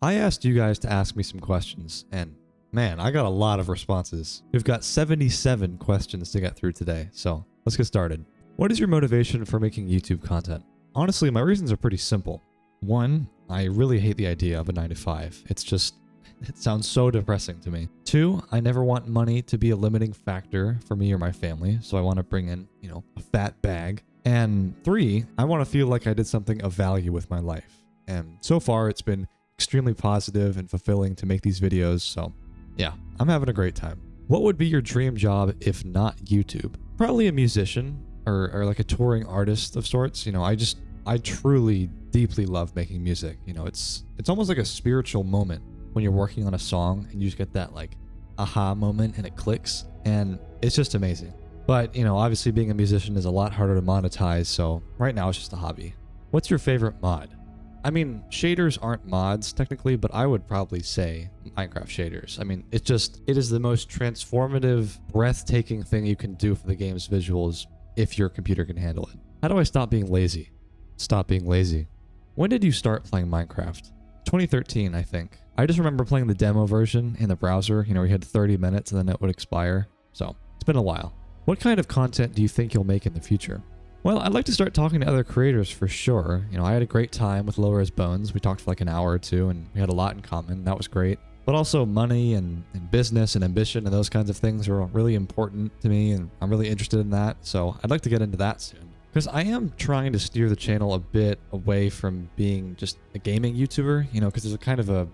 I asked you guys to ask me some questions, and man, I got a lot of responses. We've got 77 questions to get through today, so let's get started. What is your motivation for making YouTube content? Honestly, my reasons are pretty simple. One, I really hate the idea of a 9 to 5. It sounds so depressing to me. Two, I never want money to be a limiting factor for me or my family, so I want to bring in, a fat bag. And three, I want to feel like I did something of value with my life. And so far, it's been extremely positive and fulfilling to make these videos, so yeah, I'm having a great time. What would be your dream job if not YouTube? Probably a musician or like a touring artist of sorts. I truly deeply love making music. It's almost like a spiritual moment when you're working on a song and you just get that like aha moment and it clicks, and it's just amazing. But obviously being a musician is a lot harder to monetize, so right now it's just a hobby. What's your favorite mod? I mean, shaders aren't mods technically, but I would probably say Minecraft shaders. I mean, it is the most transformative, breathtaking thing you can do for the game's visuals if your computer can handle it. How do I stop being lazy? Stop being lazy. When did you start playing Minecraft? 2013, I think. I just remember playing the demo version in the browser. We had 30 minutes and then it would expire. So it's been a while. What kind of content do you think you'll make in the future? Well, I'd like to start talking to other creators for sure. I had a great time with Lower as Bones. We talked for like an hour or two and we had a lot in common. That was great. But also money and business and ambition and those kinds of things are really important to me, and I'm really interested in that. So I'd like to get into that soon. Because I am trying to steer the channel a bit away from being just a gaming YouTuber, because there's a kind of a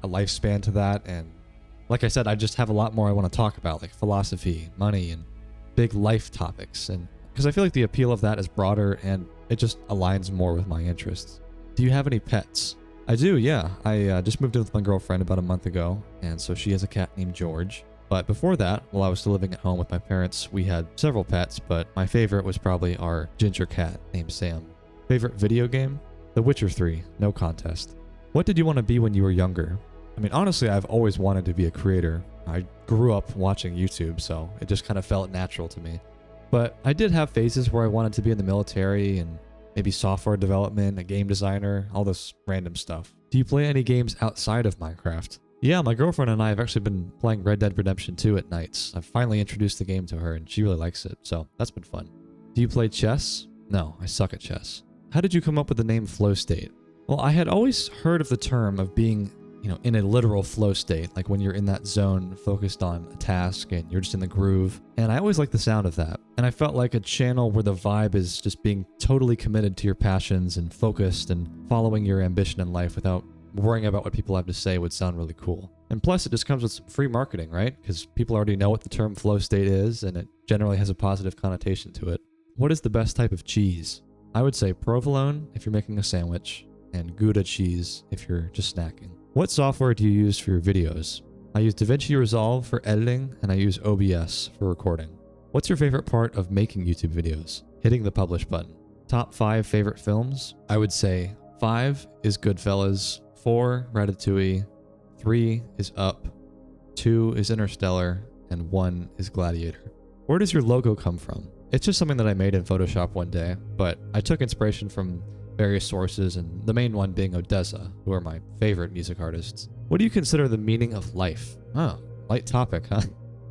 lifespan to that. And like I said, I just have a lot more I want to talk about, like philosophy, money, and big life topics. And because I feel like the appeal of that is broader and it just aligns more with my interests. Do you have any pets? I do, yeah. I just moved in with my girlfriend about a month ago, and so she has a cat named George. But before that, while I was still living at home with my parents, we had several pets, but my favorite was probably our ginger cat named Sam. Favorite video game? The Witcher 3, no contest. What did you want to be when you were younger? I mean, honestly, I've always wanted to be a creator. I grew up watching YouTube, so it just kind of felt natural to me. But I did have phases where I wanted to be in the military and maybe software development, a game designer, all this random stuff. Do you play any games outside of Minecraft? Yeah, my girlfriend and I have actually been playing Red Dead Redemption 2 at nights. I've finally introduced the game to her and she really likes it, so that's been fun. Do you play chess? No, I suck at chess. How did you come up with the name flowstate? Well, I had always heard of the term of being, in a literal flow state, like when you're in that zone focused on a task and you're just in the groove. And I always liked the sound of that. And I felt like a channel where the vibe is just being totally committed to your passions and focused and following your ambition in life without worrying about what people have to say would sound really cool. And plus it just comes with some free marketing, right? Because people already know what the term flow state is and it generally has a positive connotation to it. What is the best type of cheese? I would say provolone if you're making a sandwich and Gouda cheese if you're just snacking. What software do you use for your videos? I use DaVinci Resolve for editing and I use OBS for recording. What's your favorite part of making YouTube videos? Hitting the publish button. Top 5 favorite films? I would say 5 is Goodfellas, 4 Ratatouille, 3 is Up, 2 is Interstellar, and 1 is Gladiator. Where does your logo come from? It's just something that I made in Photoshop one day, but I took inspiration from various sources, and the main one being Odessa, who are my favorite music artists. What do you consider the meaning of life? Oh, light topic, huh?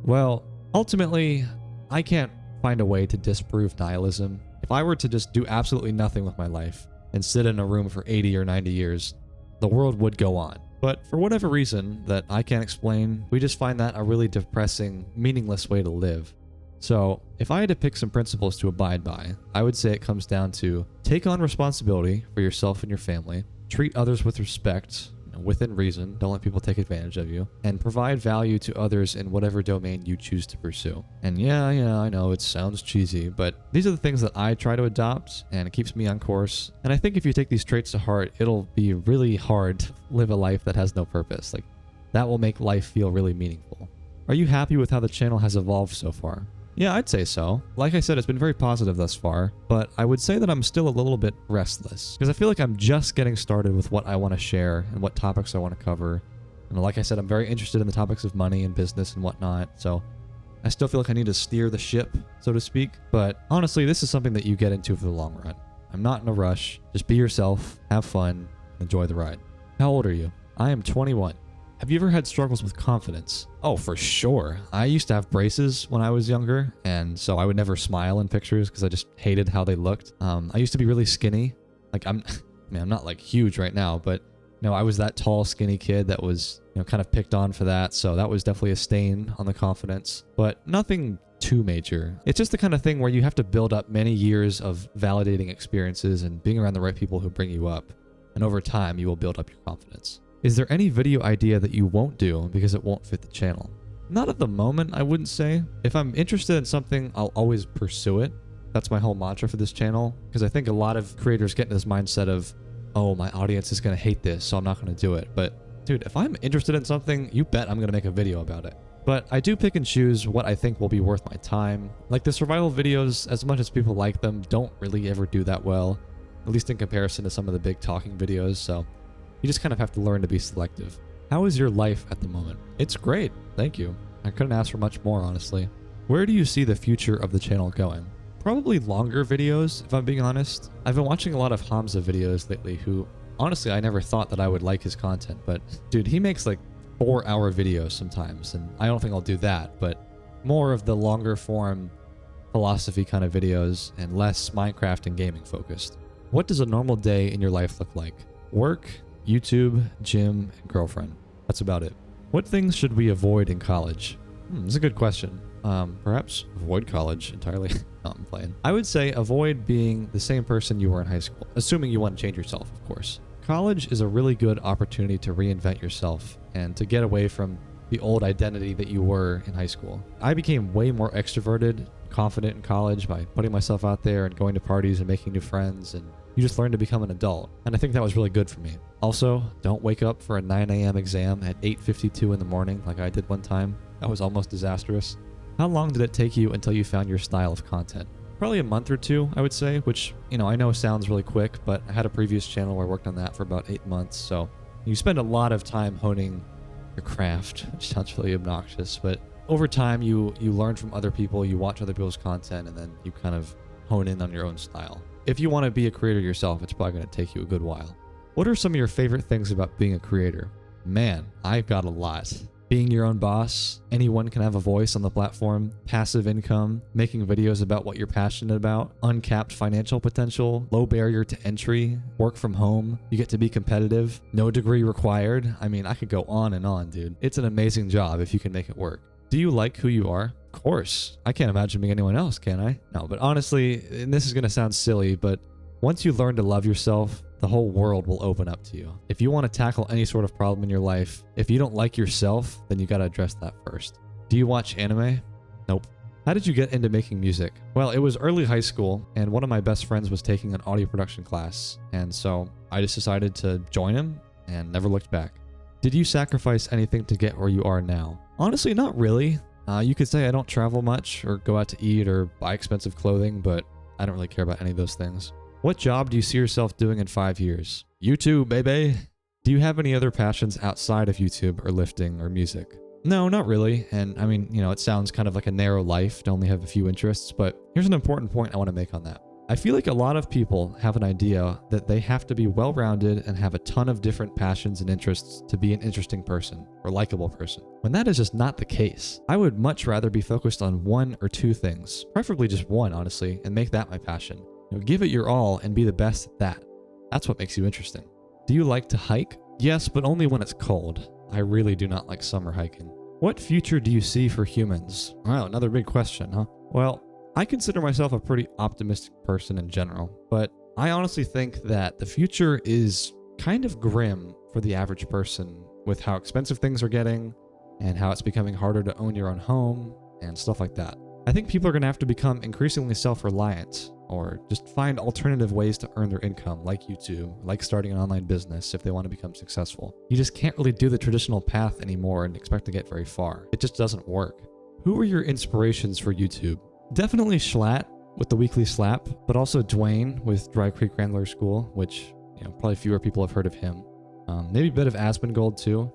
Well, ultimately, I can't find a way to disprove nihilism. If I were to just do absolutely nothing with my life and sit in a room for 80 or 90 years, the world would go on. But for whatever reason that I can't explain, we just find that a really depressing, meaningless way to live. So if I had to pick some principles to abide by, I would say it comes down to take on responsibility for yourself and your family, treat others with respect, within reason, don't let people take advantage of you, and provide value to others in whatever domain you choose to pursue. And yeah, I know it sounds cheesy, but these are the things that I try to adopt, and it keeps me on course. And I think if you take these traits to heart, it'll be really hard to live a life that has no purpose. Like, that will make life feel really meaningful. Are you happy with how the channel has evolved so far? Yeah, I'd say so. Like I said, it's been very positive thus far, but I would say that I'm still a little bit restless because I feel like I'm just getting started with what I want to share and what topics I want to cover. And like I said, I'm very interested in the topics of money and business and whatnot, so I still feel like I need to steer the ship, so to speak. But honestly, this is something that you get into for the long run. I'm not in a rush. Just be yourself, have fun, enjoy the ride. How old are you? I am 21. Have you ever had struggles with confidence? Oh, for sure. I used to have braces when I was younger, and so I would never smile in pictures because I just hated how they looked. I used to be really skinny. Like I mean, I'm not like huge right now, but I was that tall, skinny kid that was, kind of picked on for that. So that was definitely a stain on the confidence, but nothing too major. It's just the kind of thing where you have to build up many years of validating experiences and being around the right people who bring you up. And over time, you will build up your confidence. Is there any video idea that you won't do because it won't fit the channel? Not at the moment, I wouldn't say. If I'm interested in something, I'll always pursue it. That's my whole mantra for this channel, because I think a lot of creators get into this mindset of, oh, my audience is going to hate this, so I'm not going to do it. But dude, if I'm interested in something, you bet I'm going to make a video about it. But I do pick and choose what I think will be worth my time. Like the survival videos, as much as people like them, don't really ever do that well, at least in comparison to some of the big talking videos, so you just kind of have to learn to be selective. How is your life at the moment? It's great, thank you. I couldn't ask for much more, honestly. Where do you see the future of the channel going? Probably longer videos, if I'm being honest. I've been watching a lot of Hamza videos lately who, honestly, I never thought that I would like his content, but dude, he makes like 4-hour videos sometimes, and I don't think I'll do that, but more of the longer form philosophy kind of videos and less Minecraft and gaming focused. What does a normal day in your life look like? Work, YouTube, gym, and girlfriend. That's about it. What things should we avoid in college? That's a good question. Perhaps avoid college entirely. No, I'm playing. I would say avoid being the same person you were in high school, assuming you want to change yourself, of course. College is a really good opportunity to reinvent yourself and to get away from the old identity that you were in high school. I became way more extroverted, confident in college by putting myself out there and going to parties and making new friends, and you just learn to become an adult. And I think that was really good for me. Also, don't wake up for a 9 a.m. exam at 8:52 in the morning like I did one time. That was almost disastrous. How long did it take you until you found your style of content? Probably a month or two, I would say, which, I know sounds really quick, but I had a previous channel where I worked on that for about 8 months. So you spend a lot of time honing your craft, which sounds really obnoxious, but over time you learn from other people, you watch other people's content, and then you kind of hone in on your own style. If you want to be a creator yourself, it's probably going to take you a good while. What are some of your favorite things about being a creator? Man, I've got a lot. Being your own boss, anyone can have a voice on the platform, passive income, making videos about what you're passionate about, uncapped financial potential, low barrier to entry, work from home, you get to be competitive, no degree required. I mean, I could go on and on, dude. It's an amazing job if you can make it work. Do you like who you are? Of course. I can't imagine being anyone else, can I? No, but honestly, and this is going to sound silly, but once you learn to love yourself, the whole world will open up to you. If you want to tackle any sort of problem in your life, if you don't like yourself, then you got to address that first. Do you watch anime? Nope. How did you get into making music? Well, it was early high school, and one of my best friends was taking an audio production class, and so I just decided to join him and never looked back. Did you sacrifice anything to get where you are now? Honestly, not really. You could say I don't travel much or go out to eat or buy expensive clothing, but I don't really care about any of those things. What job do you see yourself doing in 5 years? YouTube, baby. Do you have any other passions outside of YouTube or lifting or music? No, not really. And I mean, it sounds kind of like a narrow life to only have a few interests, but here's an important point I want to make on that. I feel like a lot of people have an idea that they have to be well-rounded and have a ton of different passions and interests to be an interesting person or likable person, when that is just not the case. I would much rather be focused on 1 or 2 things, preferably just one, honestly, and make that my passion. Give it your all and be the best at that. That's what makes you interesting. Do you like to hike? Yes, but only when it's cold. I really do not like summer hiking. What future do you see for humans? Wow, another big question, huh? Well, I consider myself a pretty optimistic person in general, but I honestly think that the future is kind of grim for the average person with how expensive things are getting and how it's becoming harder to own your own home and stuff like that. I think people are going to have to become increasingly self-reliant or just find alternative ways to earn their income, like YouTube, like starting an online business if they want to become successful. You just can't really do the traditional path anymore and expect to get very far. It just doesn't work. Who were your inspirations for YouTube? Definitely Schlatt with the weekly slap, but also Dwayne with Dry Creek Wrangler School, which probably fewer people have heard of him. Maybe a bit of Asmongold too,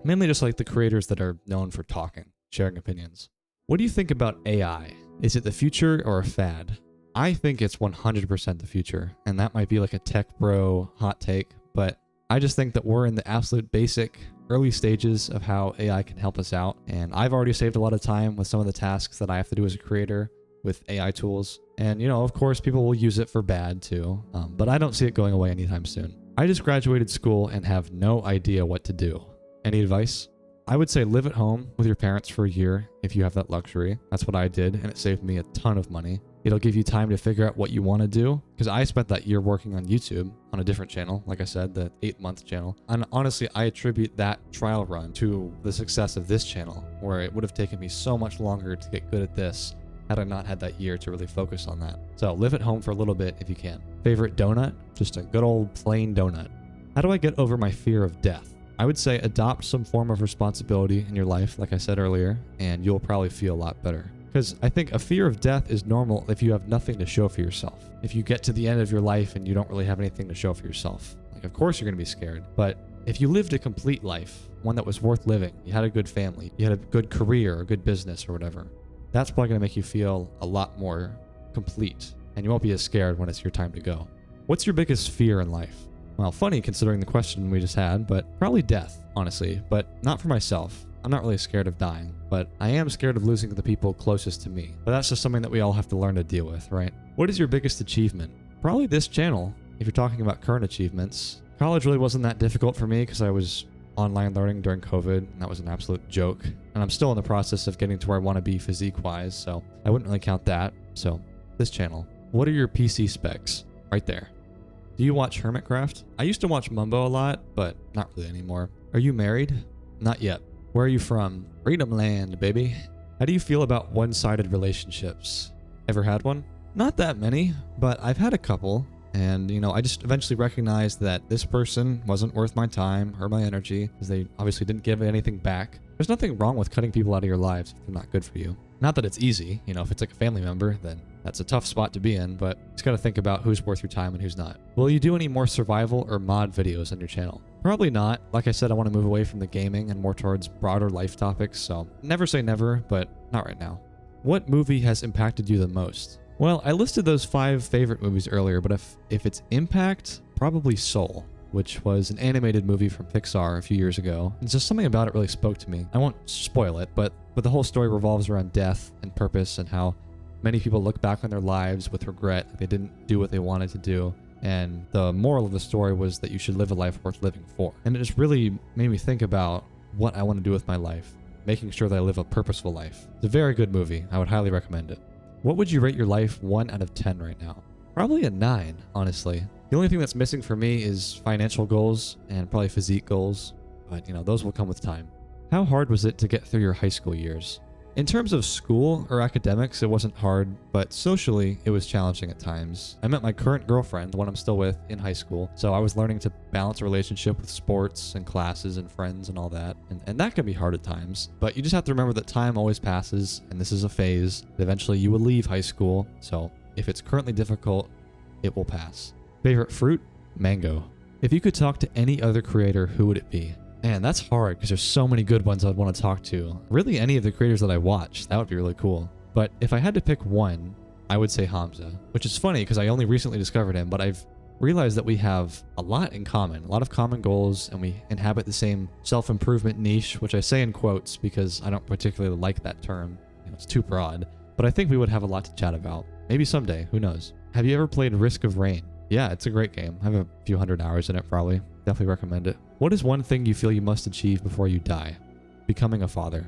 mainly just like the creators that are known for talking, sharing opinions. What do you think about AI? Is it the future or a fad? I think it's 100% the future, and that might be like a tech bro hot take, but I just think that we're in the absolute basic early stages of how AI can help us out. And I've already saved a lot of time with some of the tasks that I have to do as a creator with AI tools. And, of course, people will use it for bad too, but I don't see it going away anytime soon. I just graduated school and have no idea what to do. Any advice? I would say live at home with your parents for a year if you have that luxury. That's what I did, and it saved me a ton of money. It'll give you time to figure out what you want to do, because I spent that year working on YouTube on a different channel, like I said, the 8-month channel. And honestly, I attribute that trial run to the success of this channel, where it would have taken me so much longer to get good at this had I not had that year to really focus on that. So live at home for a little bit if you can. Favorite donut? Just a good old plain donut. How do I get over my fear of death? I would say adopt some form of responsibility in your life, like I said earlier, and you'll probably feel a lot better. Because I think a fear of death is normal if you have nothing to show for yourself. If you get to the end of your life and you don't really have anything to show for yourself, like of course you're going to be scared. But if you lived a complete life, one that was worth living, you had a good family, you had a good career, a good business or whatever, that's probably going to make you feel a lot more complete, and you won't be as scared when it's your time to go. What's your biggest fear in life? Well, funny considering the question we just had, but probably death, honestly, but not for myself. I'm not really scared of dying, but I am scared of losing the people closest to me. But that's just something that we all have to learn to deal with, right? What is your biggest achievement? Probably this channel, if you're talking about current achievements. College really wasn't that difficult for me because I was online learning during COVID, and that was an absolute joke. And I'm still in the process of getting to where I want to be physique-wise, so I wouldn't really count that. So, this channel. What are your PC specs? Right there. Do you watch Hermitcraft? I used to watch Mumbo a lot, but not really anymore. Are you married? Not yet. Where are you from? Freedom land, baby. How do you feel about one-sided relationships? Ever had one? Not that many, but I've had a couple. And, I just eventually recognized that this person wasn't worth my time or my energy because they obviously didn't give anything back. There's nothing wrong with cutting people out of your lives if they're not good for you. Not that it's easy. If it's like a family member, then that's a tough spot to be in, but you just got to think about who's worth your time and who's not. Will you do any more survival or mod videos on your channel? Probably not. Like I said, I want to move away from the gaming and more towards broader life topics, so never say never, but not right now. What movie has impacted you the most? Well, I listed those 5 favorite movies earlier, but if it's impact, probably Soul, which was an animated movie from Pixar a few years ago. It's just something about it really spoke to me. I won't spoil it, but the whole story revolves around death and purpose and how many people look back on their lives with regret that they didn't do what they wanted to do. And the moral of the story was that you should live a life worth living for. And it just really made me think about what I want to do with my life, making sure that I live a purposeful life. It's a very good movie. I would highly recommend it. What would you rate your life 1 out of 10 right now? Probably a 9, honestly. The only thing that's missing for me is financial goals and probably physique goals, but those will come with time. How hard was it to get through your high school years? In terms of school or academics, it wasn't hard, but socially, it was challenging at times. I met my current girlfriend, the one I'm still with, in high school, so I was learning to balance a relationship with sports and classes and friends and all that, and that can be hard at times, but you just have to remember that time always passes, and this is a phase. Eventually, you will leave high school, so if it's currently difficult, it will pass. Favorite fruit? Mango. If you could talk to any other creator, who would it be? Man, that's hard because there's so many good ones I'd want to talk to. Really, any of the creators that I watch, that would be really cool. But if I had to pick one, I would say Hamza, which is funny because I only recently discovered him, but I've realized that we have a lot in common, a lot of common goals, and we inhabit the same self-improvement niche, which I say in quotes because I don't particularly like that term. It's too broad. But I think we would have a lot to chat about. Maybe someday, who knows? Have you ever played Risk of Rain? Yeah, it's a great game. I have a few hundred hours in it probably. Definitely recommend it. What is one thing you feel you must achieve before you die? Becoming a father.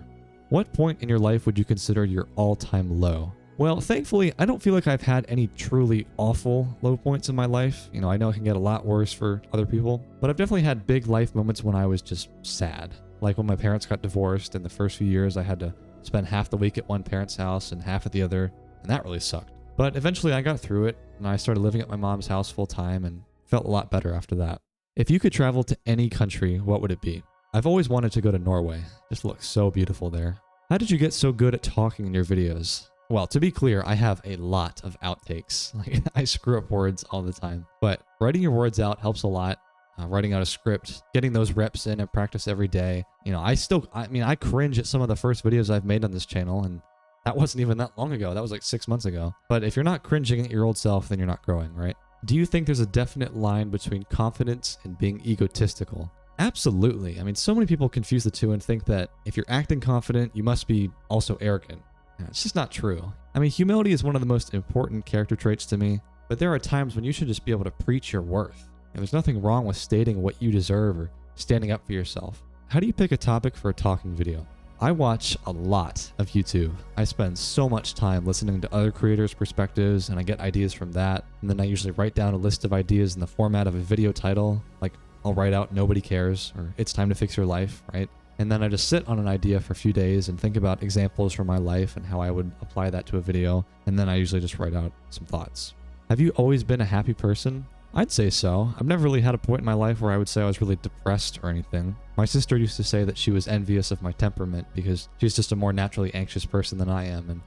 What point in your life would you consider your all-time low? Well, thankfully, I don't feel like I've had any truly awful low points in my life. I know it can get a lot worse for other people, but I've definitely had big life moments when I was just sad. Like when my parents got divorced, in the first few years, I had to spend half the week at one parent's house and half at the other, and that really sucked. But eventually I got through it, and I started living at my mom's house full time and felt a lot better after that. If you could travel to any country, what would it be? I've always wanted to go to Norway. It just looks so beautiful there. How did you get so good at talking in your videos? Well, to be clear, I have a lot of outtakes. I screw up words all the time. But writing your words out helps a lot. Writing out a script, getting those reps in and practice every day. I cringe at some of the first videos I've made on this channel, and that wasn't even that long ago. That was like 6 months ago. But if you're not cringing at your old self, then you're not growing, right? Do you think there's a definite line between confidence and being egotistical? Absolutely. I mean, so many people confuse the two and think that if you're acting confident, you must be also arrogant. It's just not true. I mean, humility is one of the most important character traits to me, but there are times when you should just be able to preach your worth. And there's nothing wrong with stating what you deserve or standing up for yourself. How do you pick a topic for a talking video? I watch a lot of YouTube. I spend so much time listening to other creators' perspectives, and I get ideas from that. And then I usually write down a list of ideas in the format of a video title. Like, I'll write out "Nobody Cares" or "It's Time to Fix Your Life," right? And then I just sit on an idea for a few days and think about examples from my life and how I would apply that to a video. And then I usually just write out some thoughts. Have you always been a happy person? I'd say so. I've never really had a point in my life where I would say I was really depressed or anything. My sister used to say that she was envious of my temperament because she's just a more naturally anxious person than I am. And,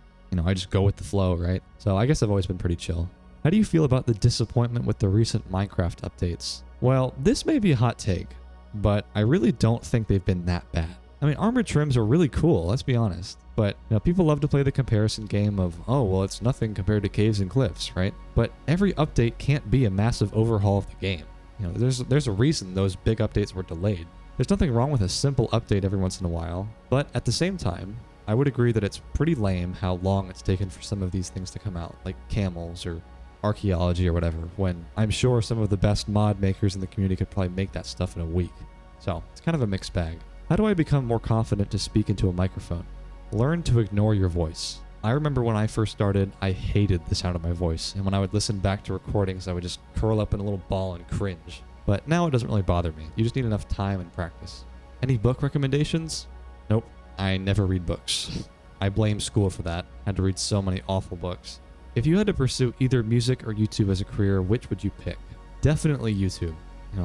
I just go with the flow, right? So I guess I've always been pretty chill. How do you feel about the disappointment with the recent Minecraft updates? Well, this may be a hot take, but I really don't think they've been that bad. I mean, armored trims are really cool, let's be honest. But, people love to play the comparison game of, oh, well, it's nothing compared to caves and cliffs, right? But every update can't be a massive overhaul of the game. There's a reason those big updates were delayed. There's nothing wrong with a simple update every once in a while, but at the same time, I would agree that it's pretty lame how long it's taken for some of these things to come out, like camels or archaeology or whatever, when I'm sure some of the best mod makers in the community could probably make that stuff in a week. So, it's kind of a mixed bag. How do I become more confident to speak into a microphone? Learn to ignore your voice. I remember when I first started, I hated the sound of my voice, and when I would listen back to recordings, I would just curl up in a little ball and cringe. But now it doesn't really bother me. You just need enough time and practice. Any book recommendations? Nope. I never read books. I blame school for that. I had to read so many awful books. If you had to pursue either music or YouTube as a career, which would you pick? Definitely YouTube.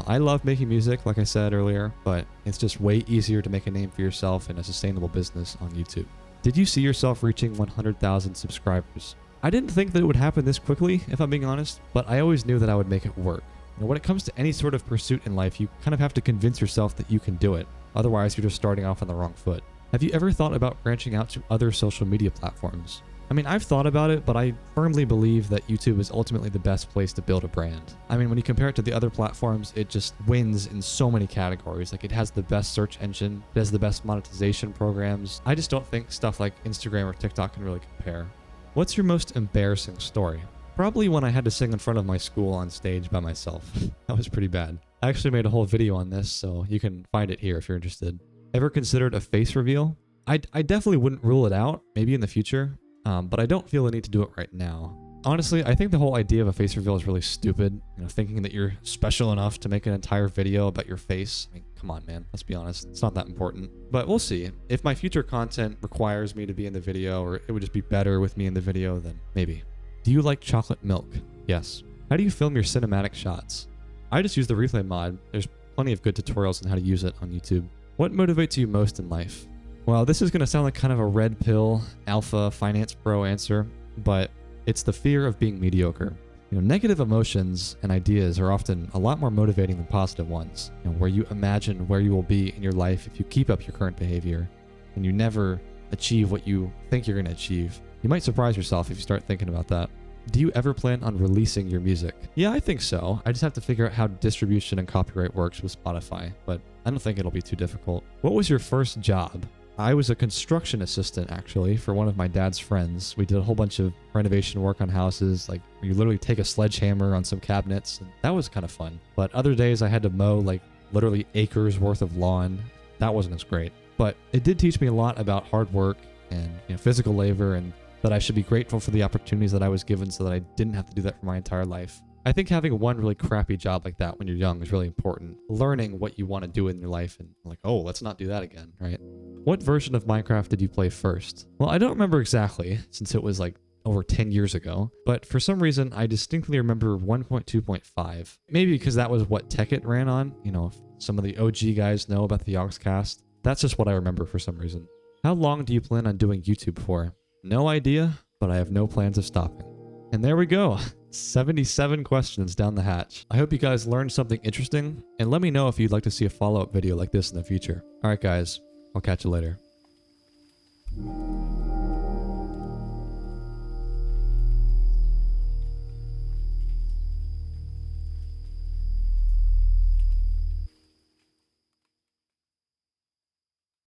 I love making music, like I said earlier, but it's just way easier to make a name for yourself in a sustainable business on YouTube. Did you see yourself reaching 100,000 subscribers? I didn't think that it would happen this quickly, if I'm being honest, but I always knew that I would make it work. When it comes to any sort of pursuit in life, you kind of have to convince yourself that you can do it. Otherwise, you're just starting off on the wrong foot. Have you ever thought about branching out to other social media platforms? I mean, I've thought about it, but I firmly believe that YouTube is ultimately the best place to build a brand. I mean, when you compare it to the other platforms, it just wins in so many categories. Like, it has the best search engine, it has the best monetization programs. I just don't think stuff like Instagram or TikTok can really compare. What's your most embarrassing story? Probably when I had to sing in front of my school on stage by myself. That was pretty bad. I actually made a whole video on this, so you can find it here if you're interested. Ever considered a face reveal? I definitely wouldn't rule it out, maybe in the future. But I don't feel the need to do it right now. Honestly, I think the whole idea of a face reveal is really stupid. Thinking that you're special enough to make an entire video about your face. I mean, come on, man. Let's be honest. It's not that important. But we'll see. If my future content requires me to be in the video, or it would just be better with me in the video, then maybe. Do you like chocolate milk? Yes. How do you film your cinematic shots? I just use the replay mod. There's plenty of good tutorials on how to use it on YouTube. What motivates you most in life? Well, this is going to sound like kind of a red pill, alpha, finance pro answer, but it's the fear of being mediocre. Negative emotions and ideas are often a lot more motivating than positive ones, where you imagine where you will be in your life if you keep up your current behavior and you never achieve what you think you're going to achieve. You might surprise yourself if you start thinking about that. Do you ever plan on releasing your music? Yeah, I think so. I just have to figure out how distribution and copyright works with Spotify, but I don't think it'll be too difficult. What was your first job? I was a construction assistant, actually, for one of my dad's friends. We did a whole bunch of renovation work on houses, like you literally take a sledgehammer on some cabinets, and that was kind of fun. But other days I had to mow like literally acres worth of lawn. That wasn't as great. But it did teach me a lot about hard work and physical labor, and that I should be grateful for the opportunities that I was given so that I didn't have to do that for my entire life. I think having one really crappy job like that when you're young is really important. Learning what you want to do in your life and like, oh, let's not do that again, right? What version of Minecraft did you play first? Well, I don't remember exactly since it was like over 10 years ago, but for some reason I distinctly remember 1.2.5. Maybe because that was what Tekkit ran on. If some of the OG guys know about the Yogscast. That's just what I remember for some reason. How long do you plan on doing YouTube for? No idea, but I have no plans of stopping. And there we go. 77 questions down the hatch. I hope you guys learned something interesting, and let me know if you'd like to see a follow-up video like this in the future. Alright guys, I'll catch you later.